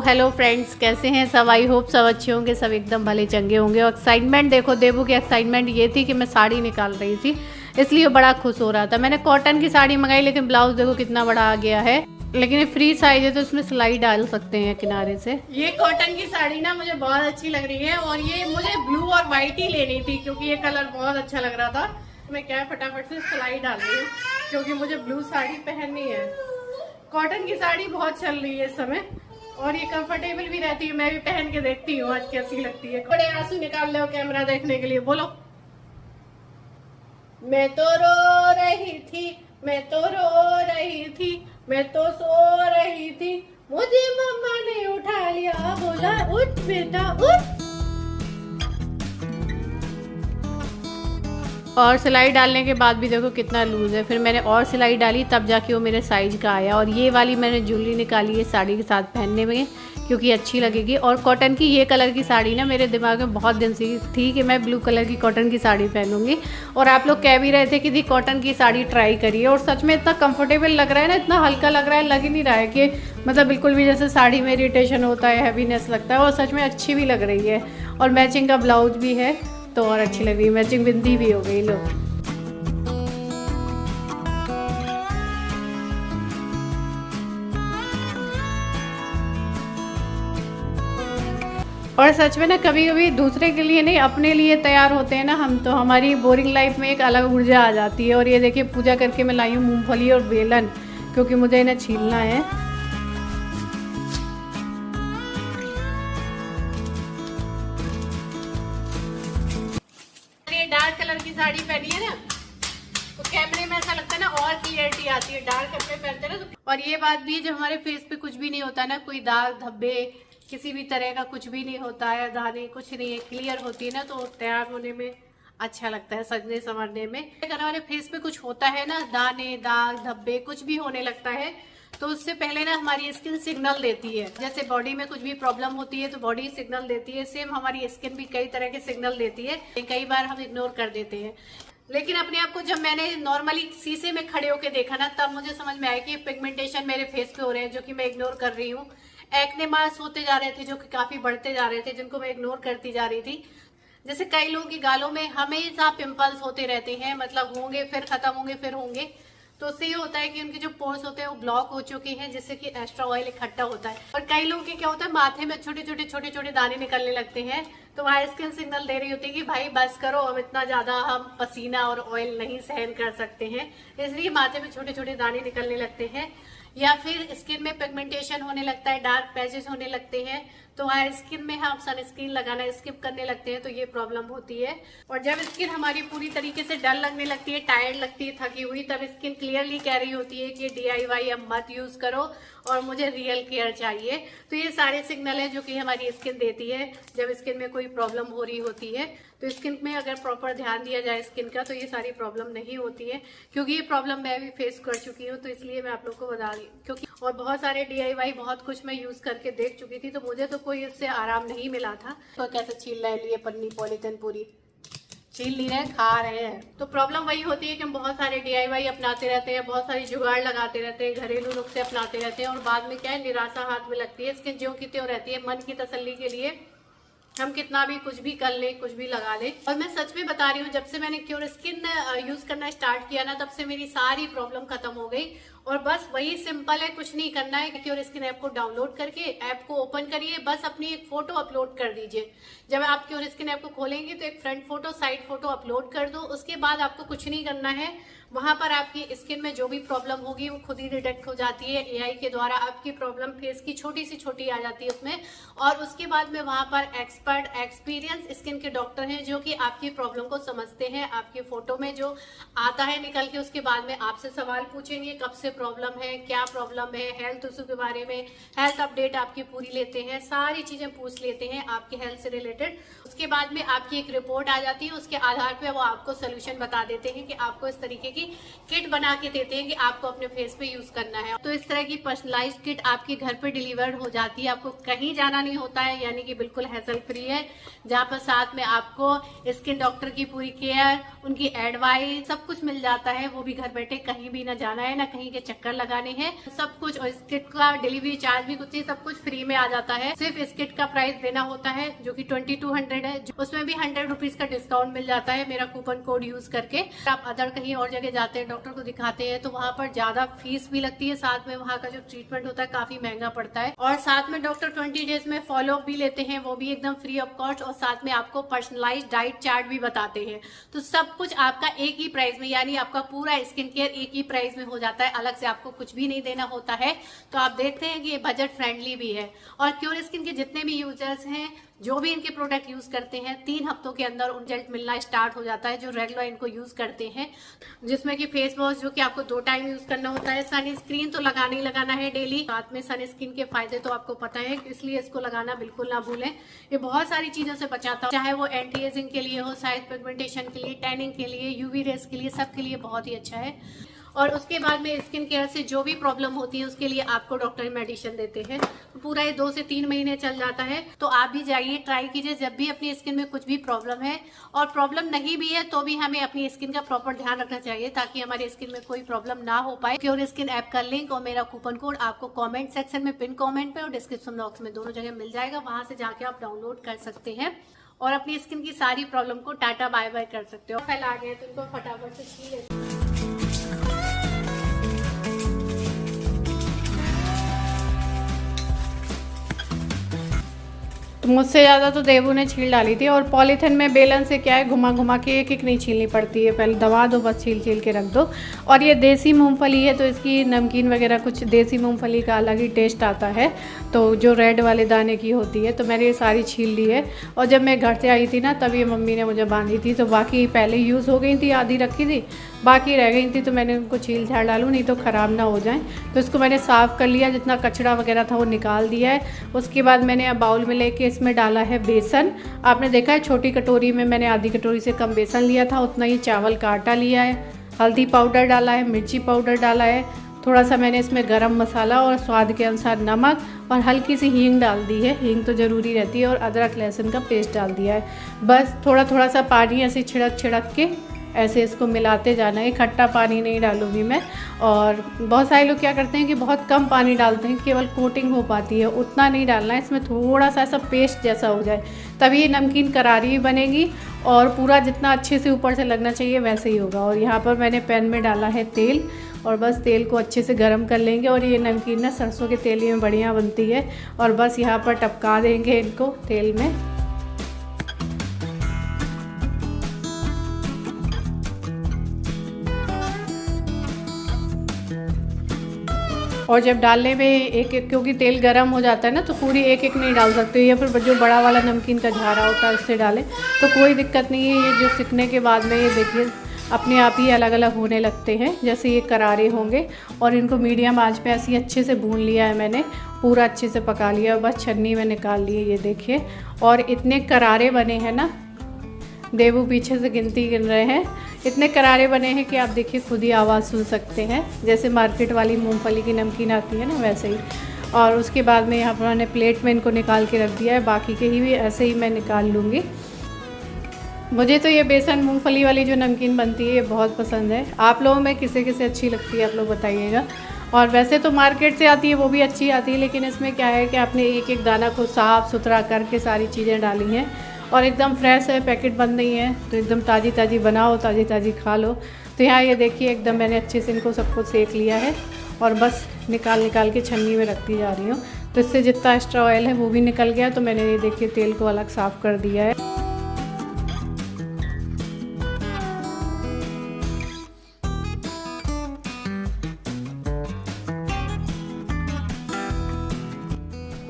Hello friends, कैसे हैं सब। आई होप सब अच्छे होंगे, सब एकदम भले चंगे होंगे। और एक्साइटमेंट देखो, देबू की एक्साइटमेंट ये थी कि मैं साड़ी निकाल रही थी, इसलिए बड़ा खुश हो रहा था। मैंने कॉटन की साड़ी मंगाई, लेकिन ब्लाउज देखो कितना बड़ा आ गया है। लेकिन ये फ्री साइज है तो उसमें सिलाई डाल सकते हैं किनारे से। ये कॉटन की साड़ी ना मुझे बहुत अच्छी लग रही है, और ये मुझे ब्लू और व्हाइट ही लेनी थी क्योंकि ये कलर बहुत अच्छा लग रहा था। मैं क्या फटाफट से सिलाई डाल रही हूँ क्योंकि मुझे ब्लू साड़ी पहननी है। कॉटन की साड़ी बहुत चल रही है इस समय, और ये कंफर्टेबल भी रहती है। मैं भी पहन के देखती हूँ आज कैसी लगती है। बड़े आंसू निकाल लो कैमरा देखने के लिए, बोलो। मैं तो रो रही थी, मैं तो रो रही थी, मैं तो सो रही थी, मुझे मम्मा ने उठा लिया, बोला उठ बेटा उठ। और सिलाई डालने के बाद भी देखो कितना लूज है। फिर मैंने और सिलाई डाली, तब जाके वो मेरे साइज का आया। और ये वाली मैंने ज्वेलरी निकाली है साड़ी के साथ पहनने में क्योंकि अच्छी लगेगी। और कॉटन की ये कलर की साड़ी ना मेरे दिमाग में बहुत दिन से थी कि मैं ब्लू कलर की कॉटन की साड़ी पहनूंगी। और आप लोग कह भी रहे थे कि दी कॉटन की साड़ी ट्राई करिए, और सच में इतना कंफर्टेबल लग रहा है ना, इतना हल्का लग रहा है, लग ही नहीं रहा है कि मतलब बिल्कुल भी जैसे साड़ी में इरिटेशन होता है, हैवीनेस लगता है। और सच में अच्छी भी लग रही है, और मैचिंग का ब्लाउज भी है तो और अच्छी लग रही है। मैचिंग बिंदी भी हो गई। लो, और सच में ना कभी कभी दूसरे के लिए नहीं, अपने लिए तैयार होते हैं ना हम, तो हमारी बोरिंग लाइफ में एक अलग ऊर्जा आ जाती है। और ये देखिए पूजा करके मैं लाई हूँ मूंगफली और बेलन, क्योंकि मुझे इन्हें छीलना है। ये डार्क कलर की साड़ी पहनी है ना, तो कैमरे में ऐसा लगता है ना और क्लियरिटी आती है, डार्क कपड़े पहनते हैं ना तो। और ये बात भी है, जब हमारे फेस पे कुछ भी नहीं होता ना, कोई दाग धब्बे किसी भी तरह का कुछ भी नहीं होता है, दाने कुछ नहीं है, क्लियर होती है ना, तो तैयार होने में अच्छा लगता है, सजने संवरने में। अगर हमारे फेस पे कुछ होता है ना, दाने दाग धब्बे कुछ भी होने लगता है, तो उससे पहले ना हमारी स्किन सिग्नल देती है। जैसे बॉडी में कुछ भी प्रॉब्लम होती है तो बॉडी सिग्नल देती है, सेम हमारी स्किन भी कई तरह के सिग्नल देती है। कई बार हम इग्नोर कर देते हैं। लेकिन अपने आप को जब मैंने नॉर्मली शीशे में खड़े होकर देखा ना, तब मुझे समझ में आया कि पिगमेंटेशन मेरे फेस पे हो रहे हैं, जो कि मैं इग्नोर कर रही हूँ। एक्ने मार्क्स होते जा रहे थे जो कि काफी बढ़ते जा रहे थे, जिनको मैं इग्नोर करती जा रही थी। जैसे कई लोगों के गालों में हमेशा पिंपल्स होते रहते हैं, मतलब होंगे फिर खत्म होंगे फिर होंगे, तो उससे ये होता है कि उनके जो पोर्स होते हैं वो ब्लॉक हो चुके हैं, जिससे कि एक्स्ट्रा ऑयल इकट्ठा होता है। और कई लोगों के क्या होता है, माथे में छोटे छोटे दाने निकलने लगते हैं, तो वहाँ स्किन सिग्नल दे रही होती है कि भाई बस करो, अब इतना ज्यादा हम पसीना और ऑयल नहीं सहन कर सकते हैं, इसलिए माथे में छोटे छोटे दाने निकलने लगते हैं। या फिर स्किन में पिगमेंटेशन होने लगता है, डार्क पैचेस होने लगते हैं, तो वहाँ स्किन में हम सनस्क्रीन लगाना स्किप करने लगते हैं, तो ये प्रॉब्लम होती है। और जब स्किन हमारी पूरी तरीके से डल लगने लगती है, टायर्ड लगती है, थकी हुई, तब स्किन क्लियरली कह रही होती है कि DIY अब मत यूज करो और मुझे रियल केयर चाहिए। तो ये सारे सिग्नल है जो कि हमारी स्किन देती है जब स्किन में कोई प्रॉब्लम हो रही होती है। तो स्किन में अगर प्रॉपर ध्यान दिया जाए स्किन का, तो ये सारी प्रॉब्लम नहीं होती है, क्योंकि ये प्रॉब्लम मैं भी फेस कर चुकी हूँ, तो इसलिए मैं आप लोग को बता रही हूँ। क्योंकि और बहुत सारे DIY बहुत कुछ मैं यूज करके देख चुकी थी, तो मुझे तो कोई इससे आराम नहीं मिला था। तो कैसे छील रहे लिए पन्नी पॉलीथिन पूरी छील नहीं रहे, खा रहे हैं। तो प्रॉब्लम वही होती है कि हम बहुत सारे DIY अपनाते रहते हैं, बहुत सारी जुगाड़ लगाते रहते हैं, घरेलू नुस्खे अपनाते रहते हैं, और बाद में क्या है, निराशा हाथ में लगती है। स्किन ज्यों की त्यों रहती है। मन की तसल्ली के लिए हम कितना भी कुछ भी कर ले, कुछ भी लगा ले। और मैं सच में बता रही हूँ, जब से मैंने क्योर स्किन यूज करना स्टार्ट किया ना, तब से मेरी सारी प्रॉब्लम खत्म हो गई। और बस वही सिंपल है, कुछ नहीं करना है। क्योर स्किन ऐप को डाउनलोड करके ऐप को ओपन करिए, बस अपनी एक फोटो अपलोड कर दीजिए। जब आप क्योर स्किन ऐप को खोलेंगे तो एक front photo side photo upload कर दो। उसके बाद आपको कुछ नहीं करना है, वहां पर आपकी स्किन में जो भी प्रॉब्लम होगी वो खुद ही डिटेक्ट हो जाती है AI के द्वारा। आपकी प्रॉब्लम फेस की छोटी सी छोटी आ जाती है उसमें, और उसके बाद में वहां पर एक्सपर्ट एक्सपीरियंस स्किन के डॉक्टर हैं जो कि आपकी प्रॉब्लम को समझते हैं। आपकी फोटो में जो आता है निकल के, उसके बाद में आपसे सवाल पूछेंगे, कब से प्रॉब्लम है, क्या प्रॉब्लम है, हेल्थ इशू के बारे में हेल्थ अपडेट आपकी पूरी लेते हैं, सारी चीजें पूछ लेते हैं आपके हेल्थ से रिलेटेड। उसके बाद में आपकी एक रिपोर्ट आ जाती है, उसके आधार पे वो आपको सोल्यूशन बता देते हैं कि आपको इस तरीके की किट बना के देते हैं कि आपको अपने फेस पे यूज करना है। तो इस तरह की पर्सनलाइज्ड किट आपके घर पे डिलीवर्ड हो जाती है, आपको कहीं जाना नहीं होता है, यानी कि बिल्कुल हैसल फ्री है, जहाँ पर साथ में आपको स्किन डॉक्टर की पूरी केयर, उनकी एडवाइस सब कुछ मिल जाता है। वो भी घर बैठे, कहीं भी ना जाना है, ना कहीं के चक्कर लगाने हैं सब कुछ। और इस किट का डिलीवरी चार्ज भी कुछ नहीं, सब कुछ फ्री में आ जाता है। सिर्फ इस किट का प्राइस देना होता है जो कि 2200 है, उसमें भी 100 रुपीज का डिस्काउंट मिल जाता है मेरा कूपन कोड यूज करके। आप अदर कहीं और जगह जाते हैं, डॉक्टर को दिखाते हैं, तो वहाँ पर ज्यादा फीस भी लगती है, साथ में वहाँ का जो ट्रीटमेंट होता है काफी महंगा पड़ता है। और साथ में डॉक्टर 20 डेज में फॉलो अप भी लेते हैं, वो भी एकदम फ्री ऑफ कॉस्ट, और साथ में आपको पर्सनलाइज डाइट चार्ट भी बताते हैं। तो सब कुछ आपका एक ही प्राइस में, यानी आपका पूरा स्किन केयर एक ही प्राइस में हो जाता है, अलग से आपको कुछ भी नहीं देना होता है। तो आप देखते हैं कि ये बजट फ्रेंडली भी है। और क्योर स्किन के जितने भी यूजर्स हैं, जो भी इनके प्रोडक्ट यूज करते हैं, 3 हफ्तों के अंदर उन रिजल्ट मिलना स्टार्ट हो जाता है जो रेगुलर इनको यूज करते हैं। जिसमें कि फेस वॉश जो कि आपको 2 टाइम यूज करना होता है, सनस्क्रीन तो लगाना ही लगाना है डेली, साथ में सनस्क्रीन के फायदे तो आपको पता है, इसलिए इसको लगाना बिल्कुल ना भूलें। ये बहुत सारी चीजों से बचाता है, चाहे वो एंटी एजिंग के लिए हो, साइड पिगमेंटेशन के लिए, टैनिंग के लिए, यूवी रेस के लिए, सब के लिए बहुत ही अच्छा है। और उसके बाद में स्किन केयर से जो भी प्रॉब्लम होती है उसके लिए आपको डॉक्टर मेडिसिन देते हैं। पूरा ये 2 से 3 महीने चल जाता है। तो आप भी जाइए, ट्राई कीजिए जब भी अपनी स्किन में कुछ भी प्रॉब्लम है। और प्रॉब्लम नहीं भी है तो भी हमें अपनी स्किन का प्रॉपर ध्यान रखना चाहिए ताकि हमारी स्किन में कोई प्रॉब्लम ना हो पाए। क्योर स्किन ऐप का लिंक और मेरा कूपन कोड आपको कॉमेंट सेक्शन में, पिन कॉमेंट में और डिस्क्रिप्शन बॉक्स में दोनों जगह मिल जाएगा, वहां से जाके आप डाउनलोड कर सकते हैं और अपनी स्किन की सारी प्रॉब्लम को टाटा बाय बाय कर सकते हो। फैला गए तो इनको फटाफट से छील लेते हैं। मुझसे ज़्यादा तो देवू ने छील डाली थी। और पॉलीथिन में बेलन से क्या है, घुमा घुमा के एक एक नहीं छीलनी पड़ती है, पहले दबा दो, बस छील छील के रख दो। और ये देसी मूंगफली है तो इसकी नमकीन वगैरह कुछ देसी मूंगफली का अलग ही टेस्ट आता है, तो जो रेड वाले दाने की होती है। तो मैंने ये सारी छील ली है। और जब मैं घर से आई थी ना, तब ये मम्मी ने मुझे बांधी थी, तो बाकी पहले यूज़ हो गई थी, आधी रखी थी, बाकी रह गई थी, तो मैंने उनको छील झाड़ डालूँ नहीं तो ख़राब ना हो जाए। तो इसको मैंने साफ़ कर लिया, जितना कचरा वगैरह था वो निकाल दिया है। उसके बाद मैंने अब बाउल में लेके इसमें डाला है बेसन। आपने देखा है छोटी कटोरी में मैंने आधी कटोरी से कम बेसन लिया था, उतना ही चावल का आटा लिया है, हल्दी पाउडर डाला है, मिर्ची पाउडर डाला है, थोड़ा सा मैंने इसमें गरम मसाला और स्वाद के अनुसार नमक और हल्की सी हींग डाल दी है, हींग तो ज़रूरी रहती है, और अदरक लहसुन का पेस्ट डाल दिया है। बस थोड़ा थोड़ा सा पानी ऐसे छिड़क छिड़क के ऐसे इसको मिलाते जाना है। खट्टा पानी नहीं डालूंगी मैं। और बहुत सारे लोग क्या करते हैं कि बहुत कम पानी डालते हैं, केवल कोटिंग हो पाती है, उतना नहीं डालना है। इसमें थोड़ा सा ऐसा पेस्ट जैसा हो जाए तभी ये नमकीन करारी बनेगी और पूरा जितना अच्छे से ऊपर से लगना चाहिए वैसे ही होगा। और यहाँ पर मैंने पैन में डाला है तेल, और बस तेल को अच्छे से गर्म कर लेंगे। और ये नमकीन ना सरसों के तेल में बढ़िया बनती है। और बस यहाँ पर टपका देंगे इनको तेल में। और जब डालने में एक एक, क्योंकि तेल गर्म हो जाता है ना, तो पूरी एक एक नहीं डाल सकते, या फिर जो बड़ा वाला नमकीन का झारा होता है उससे डालें तो कोई दिक्कत नहीं है। ये जो सिकने के बाद में ये देखिए अपने आप ही अलग अलग होने लगते हैं, जैसे ये करारे होंगे। और इनको मीडियम आंच पे ऐसे अच्छे से भून लिया है मैंने, पूरा अच्छे से पका लिया, और बस छन्नी में निकाल लिए ये देखिए। और इतने करारे बने हैं ना, देवू पीछे से गिनती गिन रहे हैं, इतने करारे बने हैं कि आप देखिए खुद ही आवाज़ सुन सकते हैं, जैसे मार्केट वाली मूंगफली की नमकीन आती है ना वैसे ही। और उसके बाद में यहाँ पर मैंने प्लेट में इनको निकाल के रख दिया है, बाकी के ही भी ऐसे ही मैं निकाल लूँगी। मुझे तो ये बेसन मूंगफली वाली जो नमकीन बनती है ये बहुत पसंद है। आप लोगों में किसे किसे अच्छी लगती है आप लोग बताइएगा। और वैसे तो मार्केट से आती है वो भी अच्छी आती है, लेकिन इसमें क्या है कि आपने एक एक दाना को साफ़ सुथरा करके सारी चीज़ें डाली हैं और एकदम फ्रेश है, पैकेट बंद नहीं है, तो एकदम ताज़ी ताज़ी बनाओ, ताज़ी ताज़ी खा लो। तो यहाँ ये देखिए एकदम मैंने अच्छे से इनको सबको सेक लिया है और बस निकाल निकाल के छन्नी में रखती जा रही हूँ। तो इससे जितना एक्स्ट्रा ऑयल है वो भी निकल गया। तो मैंने ये देखिए तेल को अलग साफ़ कर दिया है।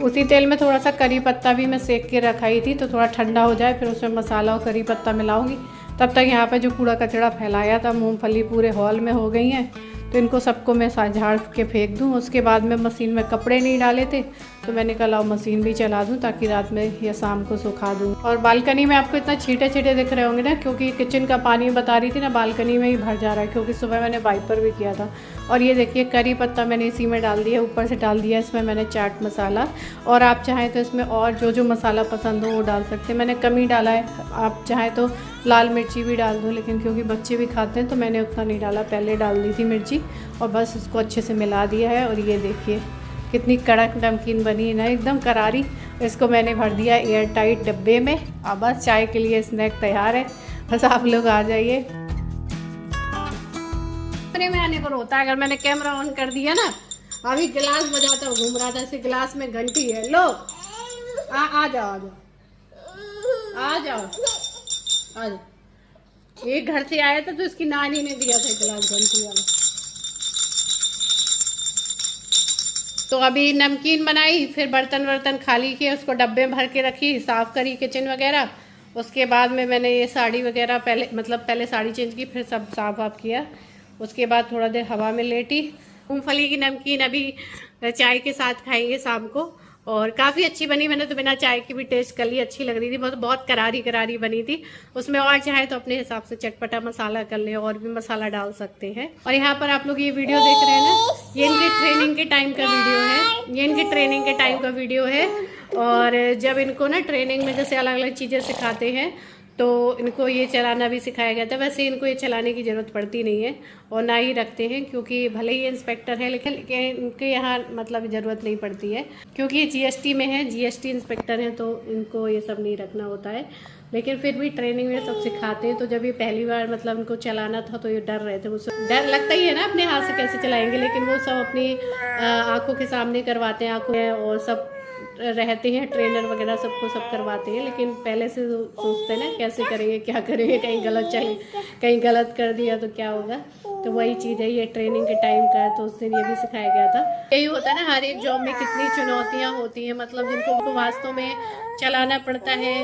उसी तेल में थोड़ा सा करी पत्ता भी मैं सेक के रखाई थी, तो थोड़ा ठंडा हो जाए फिर उसमें मसाला और करी पत्ता मिलाऊंगी। तब तक यहाँ पे जो कूड़ा कचरा फैलाया था, मूंगफली पूरे हॉल में हो गई हैं, तो इनको सबको मैं झाड़ के फेंक दूँ। उसके बाद में मशीन में कपड़े नहीं डाले थे तो मैंने कहा लाओ मशीन भी चला दूं ताकि रात में या शाम को सुखा दूं। और बालकनी में आपको इतना छींटे छींटे दिख रहे होंगे ना, क्योंकि किचन का पानी बता रही थी ना, बालकनी में ही भर जा रहा है, क्योंकि सुबह मैंने वाइपर भी किया था। और ये देखिए करी पत्ता मैंने इसी में डाल दिया, ऊपर से डाल दिया इसमें मैंने चाट मसाला। और आप चाहें तो इसमें और जो जो मसाला पसंद हो वो डाल सकते हैं। मैंने कम ही डाला है, आप चाहें तो लाल मिर्ची भी डाल दो, लेकिन क्योंकि बच्चे भी खाते हैं तो मैंने उतना नहीं डाला, पहले डाल दी थी मिर्ची। और बस इसको अच्छे से मिला दिया है। और ये देखिए कितनी कड़क नमकीन बनी है ना, एकदम करारी। इसको मैंने भर दिया एयर टाइट डब्बे में। अब बस चाय के लिए स्नैक तैयार है, बस आप लोग आ जाइए। में आने को होता है, अगर मैंने कैमरा ऑन कर दिया ना, अभी गिलास बजाता हुआ घूम रहा था, ऐसे गिलास में घंटी है। लो आ जाओ आ जाओ आ जाओ आ जाओ। एक घर से आया था तो इसकी नानी ने दिया था गिलास घंटी वाला। तो अभी नमकीन बनाई, फिर बर्तन वर्तन खाली किए, उसको डब्बे में भर के रखी, साफ़ करी किचन वगैरह। उसके बाद में मैंने ये साड़ी वगैरह पहले साड़ी चेंज की, फिर सब साफ वाफ किया। उसके बाद थोड़ा देर हवा में लेटी। मूंगफली की नमकीन अभी चाय के साथ खाएंगे शाम को। और काफ़ी अच्छी बनी, मैंने तो बिना चाय की भी टेस्ट कर ली, अच्छी लग रही थी, बहुत करारी करारी बनी थी। उसमें और चाहे तो अपने हिसाब से चटपटा मसाला कर ले, और भी मसाला डाल सकते हैं। और यहाँ पर आप लोग ये वीडियो देख रहे हैं ना, ये इनके ट्रेनिंग के टाइम का वीडियो है, ये इनकी ट्रेनिंग के टाइम का वीडियो है। और जब इनको ना ट्रेनिंग में जैसे अलग अलग चीज़ें सिखाते हैं तो इनको ये चलाना भी सिखाया गया था। वैसे इनको ये चलाने की ज़रूरत पड़ती नहीं है और ना ही रखते हैं, क्योंकि भले ही इंस्पेक्टर है लेकिन इनके यहाँ मतलब ज़रूरत नहीं पड़ती है, क्योंकि ये जीएसटी में है, जीएसटी इंस्पेक्टर हैं, तो इनको ये सब नहीं रखना होता है। लेकिन फिर भी ट्रेनिंग में सब सिखाते हैं। तो जब ये पहली बार मतलब इनको चलाना था तो ये डर रहे थे, मुझसे डर लगता ही है ना, अपने हाथ से कैसे चलाएंगे, लेकिन वो सब अपनी आँखों के सामने करवाते हैं, आँखों में और सब रहते हैं, ट्रेनर वगैरह सबको सब करवाते हैं। लेकिन पहले से सोचते हैं ना कैसे करेंगे, क्या करेंगे, कहीं गलत चले, कहीं गलत कर दिया तो क्या होगा। तो वही चीज़ है, ये ट्रेनिंग के टाइम का है, तो उस दिन ये भी सिखाया गया था। यही होता है ना, हर एक जॉब में कितनी चुनौतियाँ होती हैं, मतलब जिनको वास्तव में चलाना पड़ता है,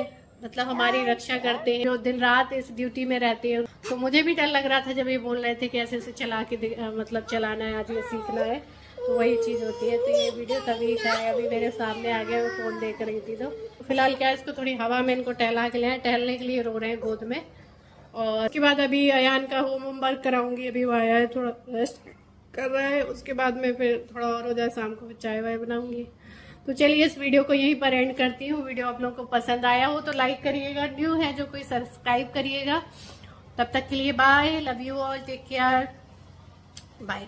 मतलब हमारी रक्षा करते हैं, जो दिन रात इस ड्यूटी में रहते हैं। तो मुझे भी डर लग रहा था जब ये बोल रहे थे कि ऐसे ऐसे चला के मतलब चलाना है, आज ये सीखना है, तो वही चीज़ होती है। तो ये वीडियो तभी था, अभी मेरे सामने आ गया, मैं फ़ोन देख रही थी। तो फिलहाल क्या है, इसको थोड़ी हवा में इनको टहला के लिए, टहलने के लिए रो रहे हैं गोद में। और उसके बाद अभी अयान का होम वर्क कराऊंगी, अभी वो आया है, थोड़ा रेस्ट कर रहा है। उसके बाद में फिर थोड़ा और हो जाए, शाम को फिर चाय वाय बनाऊंगी। तो चलिए इस वीडियो को यहीं पर एंड करती हूँ। वीडियो आप लोगों को पसंद आया हो तो लाइक करिएगा, न्यू है जो कोई सब्सक्राइब करिएगा। तब तक के लिए bye, love you all, take care, bye.